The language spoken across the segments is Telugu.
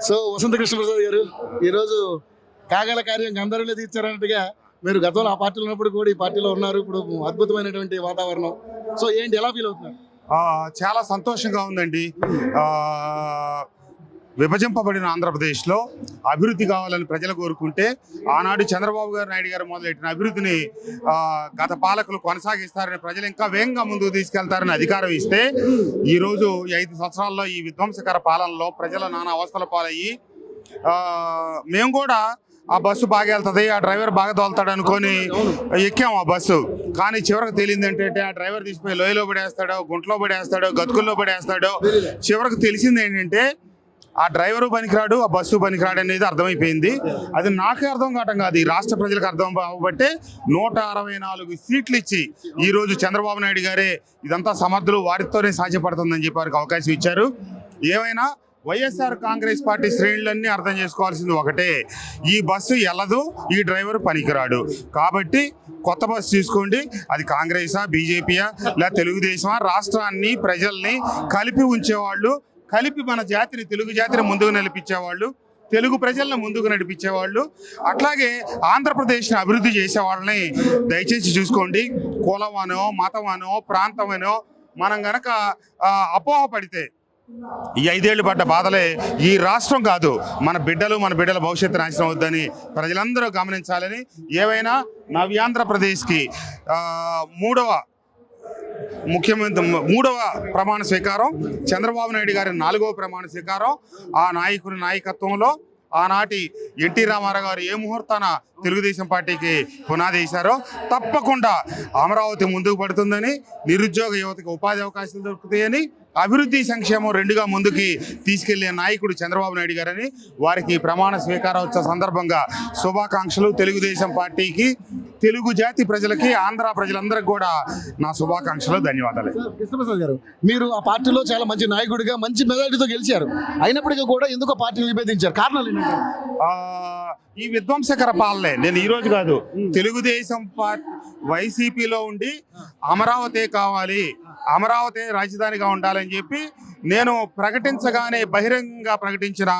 సో వసంత కృష్ణప్రసాద్ గారు ఈరోజు కాగల కార్యం గంధర్వులే తీర్చారన్నట్టుగా మీరు గతంలో ఆ పార్టీలో ఉన్నప్పుడు కూడా ఈ పార్టీలో ఉన్నారు. ఇప్పుడు అద్భుతమైనటువంటి వాతావరణం. సో ఏంటి, ఎలా ఫీల్ అవుతున్నారు? చాలా సంతోషంగా ఉందండి. విభజింపబడిన ఆంధ్రప్రదేశ్లో అభివృద్ధి కావాలని ప్రజలు కోరుకుంటే ఆనాడు చంద్రబాబు నాయుడు గారు మొదలెట్టిన అభివృద్ధిని గత పాలకులు కొనసాగిస్తారని, ప్రజలు ఇంకా వేగంగా ముందుకు తీసుకెళ్తారని అధికారం ఇస్తే ఈరోజు 5 సంవత్సరాల్లో ఈ విధ్వంసకర పాలనలో ప్రజల నానా అవస్థల పాలయ్యి మేము కూడా ఆ బస్సు బాగా వెళ్తుంది, ఆ డ్రైవర్ బాగా తోలుతాడు అనుకొని ఎక్కాము ఆ బస్సు. కానీ చివరికి తెలిసింది ఏంటంటే ఆ డ్రైవర్ తీసిపోయి లోయలో పడేస్తాడో, గుంటలో పడేస్తాడో, గతుకుల్లో పడేస్తాడో. చివరికి తెలిసింది ఏంటంటే ఆ డ్రైవరు పనికిరాడు, ఆ బస్సు పనికిరాడు అనేది అర్థమైపోయింది. అది నాకే అర్థం కావటం కాదు, ఈ రాష్ట్ర ప్రజలకు అర్థం అవ్వబట్టే 164 సీట్లు ఇచ్చి ఈరోజు చంద్రబాబు నాయుడు గారే ఇదంతా సమర్థులు, వారితోనే సాధ్యపడుతుందని చెప్పి వారికి అవకాశం ఇచ్చారు. ఏమైనా వైఎస్ఆర్ కాంగ్రెస్ పార్టీ శ్రేణులన్నీ అర్థం చేసుకోవాల్సింది ఒకటే, ఈ బస్సు ఎల్లదు, ఈ డ్రైవర్ పనికిరాడు. కాబట్టి కొత్త బస్సు తీసుకోండి. అది కాంగ్రెసా, బీజేపీయా, లేదా తెలుగుదేశమా, రాష్ట్రాన్ని ప్రజల్ని కలిపి ఉంచేవాళ్ళు, కలిపి మన జాతిని, తెలుగు జాతిని ముందుకు నడిపించేవాళ్ళు, తెలుగు ప్రజలను ముందుకు నడిపించేవాళ్ళు, అట్లాగే ఆంధ్రప్రదేశ్ని అభివృద్ధి చేసేవాళ్ళని దయచేసి చూసుకోండి. కులమనో, మతమనో, ప్రాంతమనో మనం గనక అపోహపడితే ఈ 5 ఏళ్ళు పడ్డ బాధలే ఈ రాష్ట్రం కాదు, మన బిడ్డల భవిష్యత్తు నాశనం అవుద్దని ప్రజలందరూ గమనించాలని. ఏవైనా నవ్యాంధ్రప్రదేశ్కి మూడవ ప్రమాణ స్వీకారం, చంద్రబాబు నాయుడు గారి 4వ ప్రమాణ స్వీకారం. ఆ నాయకుని నాయకత్వంలో ఆనాటి ఎన్టీ రామారావు గారు ఏ ముహూర్తాన తెలుగుదేశం పార్టీకి పునాది వేశారో తప్పకుండా అమరావతి ముందుకు పడుతుందని, నిరుద్యోగ యువతకి ఉపాధి అవకాశాలు దొరుకుతాయని, అభివృద్ధి సంక్షేమం 2గా ముందుకి తీసుకెళ్లే నాయకుడు చంద్రబాబు నాయుడు గారని వారికి ప్రమాణ స్వీకారోత్సవ సందర్భంగా శుభాకాంక్షలు. తెలుగుదేశం పార్టీకి, తెలుగు జాతి ప్రజలకి, ఆంధ్ర ప్రజలందరికీ కూడా నా శుభాకాంక్షలు, ధన్యవాదాలు. కృష్ణప్రసాద్ గారు, మీరు ఆ పార్టీలో చాలా మంచి నాయకుడిగా మంచి మెజారిటీతో గెలిచారు. అయినప్పటికీ కూడా ఎందుకో పార్టీని విభేదించారు, కారణాలు ఏంటంటే ఈ విధ్వంసకర పాలనే. నేను ఈరోజు కాదు, తెలుగుదేశం పార్టీ వైసీపీలో ఉండి అమరావతి కావాలి, అమరావతి రాజధానిగా ఉండాలని చెప్పి నేను ప్రకటించగానే బహిరంగంగా ప్రకటించిన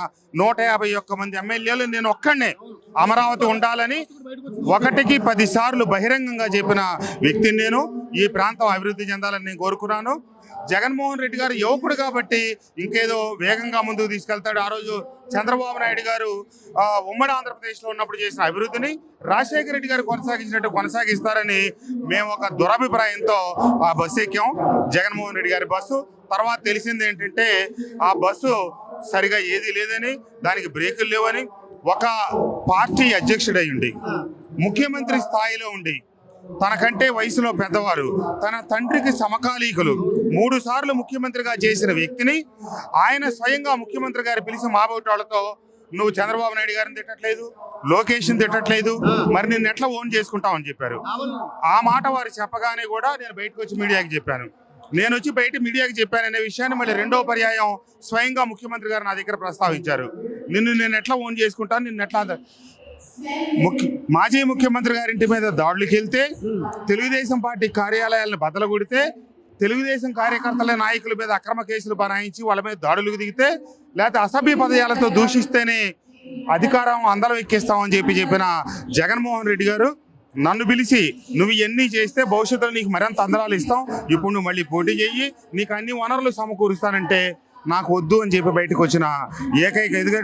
151 మంది ఎమ్మెల్యేలు నేను ఒక్కడే అమరావతి ఉండాలని 1కి 10 సార్లు బహిరంగంగా చెప్పిన వ్యక్తిని నేను. ఈ ప్రాంతం అభివృద్ధి చెందాలని నేను కోరుకున్నాను. జగన్మోహన్ రెడ్డి గారు యువకుడు కాబట్టి ఇంకేదో వేగంగా ముందుకు తీసుకెళ్తాడు. ఆ రోజు చంద్రబాబు నాయుడు గారు ఉమ్మడి ఆంధ్రప్రదేశ్లో ఉన్నప్పుడు చేసిన అభివృద్ధిని రాజశేఖర రెడ్డి గారు కొనసాగించినట్టు కొనసాగిస్తారని మేము ఒక దురభిప్రాయంతో ఆ బస్సు ఎక్కాం, జగన్మోహన్ రెడ్డి గారి బస్సు. తర్వాత తెలిసింది ఏంటంటే ఆ బస్సు సరిగా ఏదీ లేదని, దానికి బ్రేకులు లేవని, ఒక పార్టీ అధ్యక్షుడై ఉండి, ముఖ్యమంత్రి స్థాయిలో ఉండి, తనకంటే వయసులో పెద్దవారు, తన తండ్రికి సమకాలీకులు, 3 సార్లు ముఖ్యమంత్రిగా చేసిన వ్యక్తిని ఆయన స్వయంగా ముఖ్యమంత్రి గారు పిలిచి మాబోటాలతో నువ్వు చంద్రబాబు నాయుడు గారిని తిట్టట్లేదు, లోకేష్ని తిట్టట్లేదు, మరి నిన్ను ఎట్లా ఓన్ చేసుకుంటావు అని చెప్పారు. ఆ మాట వారు చెప్పగానే కూడా నేను బయటకు వచ్చి మీడియాకి చెప్పాను. నేను వచ్చి బయట మీడియాకి చెప్పాననే విషయాన్ని మళ్ళీ 2వ పర్యాయం స్వయంగా ముఖ్యమంత్రి గారు నా దగ్గర ప్రస్తావించారు. నేను ఎట్లా ఓన్ చేసుకుంటాను, నిన్ను ఎట్లా. మాజీ ముఖ్యమంత్రి గారింటి మీద దాడులకు వెళ్తే, తెలుగుదేశం పార్టీ కార్యాలయాలను బద్దలగొడితే, తెలుగుదేశం కార్యకర్తల నాయకుల మీద అక్రమ కేసులు బనాయించి వాళ్ళ మీద దాడులకు దిగితే, లేకపోతే అసభ్య పదయాలతో దూషిస్తేనే అధికారం అందరం ఎక్కిస్తామని చెప్పిన జగన్మోహన్ రెడ్డి గారు నన్ను పిలిచి నువ్వు ఇవన్నీ చేస్తే భవిష్యత్తులో నీకు మరింత అందరాలు ఇస్తాం, ఇప్పుడు నువ్వు మళ్ళీ పోటీ చేయి, నీకు అన్ని వనరులు సమకూరుస్తానంటే నాకు వద్దు అని చెప్పి బయటకు వచ్చిన ఏకైక ఎదుగు.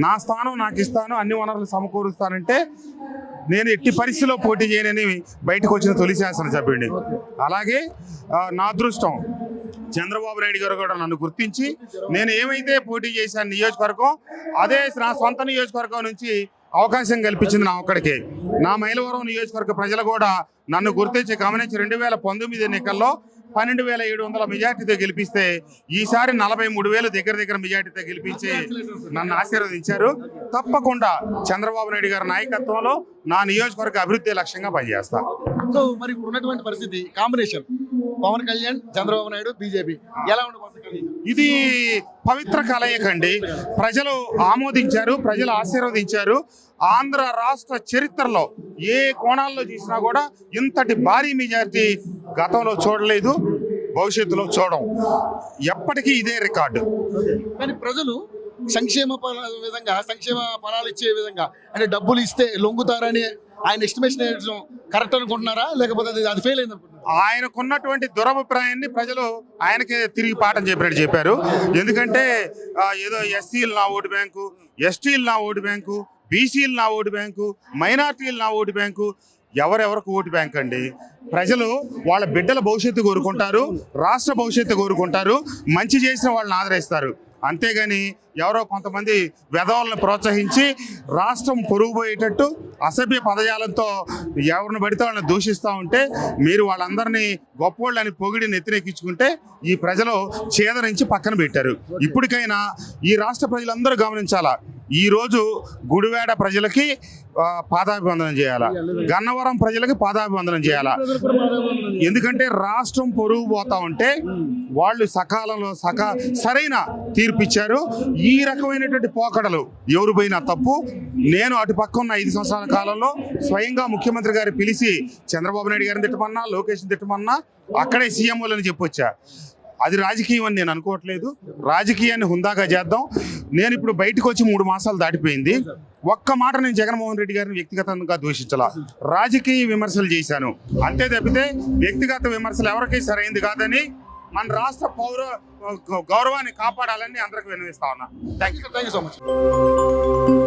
నా స్థానం నాకు ఇస్తాను, అన్ని వనరులు సమకూరుస్తానంటే నేను ఎట్టి పరిస్థితిలో పోటీ చేయనని బయటకు వచ్చిన తొలి శాసనసభ్యుడిని. అలాగే నా అదృష్టం, చంద్రబాబు నాయుడు గారు కూడా నన్ను గుర్తించి నేను ఏమైతే పోటీ చేశాను నియోజకవర్గం, అదే నా సొంత నియోజకవర్గం నుంచి అవకాశం కల్పించింది నా ఒక్కడికే. నా మైలవరం నియోజకవర్గ ప్రజలు కూడా నన్ను గుర్తించి గమనించి 2019 ఎన్నికల్లో 12,700 మెజార్టీతో గెలిపిస్తే ఈసారి 43,000 దగ్గర మెజార్టీతో గెలిపించి నన్ను ఆశీర్వదించారు. తప్పకుండా చంద్రబాబు నాయుడు గారి నాయకత్వంలో నా నియోజకవర్గ అభివృద్ధి లక్ష్యంగా పనిచేస్తా. సో మరి ఉన్నటువంటి పరిస్థితి కాంబినేషన్ పవన్ కళ్యాణ్, చంద్రబాబు నాయుడు, బీజేపీ ఎలా ఉండబోతుంది? ఇది పవిత్ర కలయికండి. ప్రజలు ఆమోదించారు, ప్రజలు ఆశీర్వదించారు. ఆంధ్ర రాష్ట్ర చరిత్రలో ఏ కోణాల్లో చూసినా కూడా ఇంతటి భారీ మెజారిటీ గతంలో చూడలేదు, భవిష్యత్తులో చూడం. ఎప్పటికీ ఇదే రికార్డు. కానీ ప్రజలు సంక్షేమ విధంగా సంక్షేమ ఫలాలు ఇచ్చే విధంగా అంటే డబ్బులు ఇస్తే లొంగుతారని ఆయన ఎస్టిమేషన్ వేయడం కరెక్ట్ అనుకుంటున్నారా, లేకపోతే అది ఫెయిల్ అయింది అనుకుంటున్నారా? ఆయనకున్నటువంటి దురభిప్రాయాన్ని ప్రజలు ఆయనకే తిరిగి పాఠం చెప్పినట్టు చెప్పారు. ఎందుకంటే ఏదో ఎస్సీలు నా ఓటు బ్యాంకు, ఎస్టీలు నా ఓటు బ్యాంకు, బీసీలు నా ఓటు బ్యాంకు, మైనార్టీలు నా ఓటు బ్యాంకు. ఎవరెవరికి ఓటు బ్యాంక్ అండి? ప్రజలు వాళ్ళ బిడ్డల భవిష్యత్తు కోరుకుంటారు, రాష్ట్ర భవిష్యత్తు కోరుకుంటారు, మంచి చేసిన వాళ్ళని ఆదరిస్తారు. అంతేగాని ఎవరో కొంతమంది వెధవలను ప్రోత్సహించి రాష్ట్రం పొరుగుపోయేటట్టు అసభ్య పదజాలంతో ఎవరిని పడితే వాళ్ళని దూషిస్తూ ఉంటే మీరు వాళ్ళందరినీ గొప్పోళ్ళని పొగిడి నెత్తినెక్కించుకుంటే ఈ ప్రజలు చేదరించి పక్కన పెట్టారు. ఇప్పటికైనా ఈ రాష్ట్ర ప్రజలందరూ గమనించాలా, ఈరోజు గుడివాడ ప్రజలకి పాదాభివందనం చేయాలా, గన్నవరం ప్రజలకి పాదాభివందనం చేయాలా. ఎందుకంటే రాష్ట్రం పొరుగు పోతా ఉంటే వాళ్ళు సకాలంలో సరైన తీర్పు ఇచ్చారు. ఈ రకమైనటువంటి పోకడలు ఎవరు పోయినా తప్పు. నేను అటు పక్క ఉన్న 5 సంవత్సరాల కాలంలో స్వయంగా ముఖ్యమంత్రి గారు పిలిచి చంద్రబాబు నాయుడు గారిని తిట్టమన్నా, లోకేష్ని తిట్టమన్నా అక్కడే సీఎంఓలని చెప్పొచ్చా. అది రాజకీయం అని నేను అనుకోవట్లేదు. రాజకీయాన్ని హుందాగా చేద్దాం. నేను ఇప్పుడు బయటకు వచ్చి 3 మాసాలు దాటిపోయింది. ఒక్క మాట నేను జగన్మోహన్ రెడ్డి గారిని వ్యక్తిగతంగా దూషించాల, రాజకీయ విమర్శలు చేశాను అంతే తప్పితే వ్యక్తిగత విమర్శలు ఎవరికీ సరైంది కాదని మన రాష్ట్ర పౌర గౌరవాన్ని కాపాడాలని అందరికి విన్నవిస్తా ఉన్నా. Thank you so much.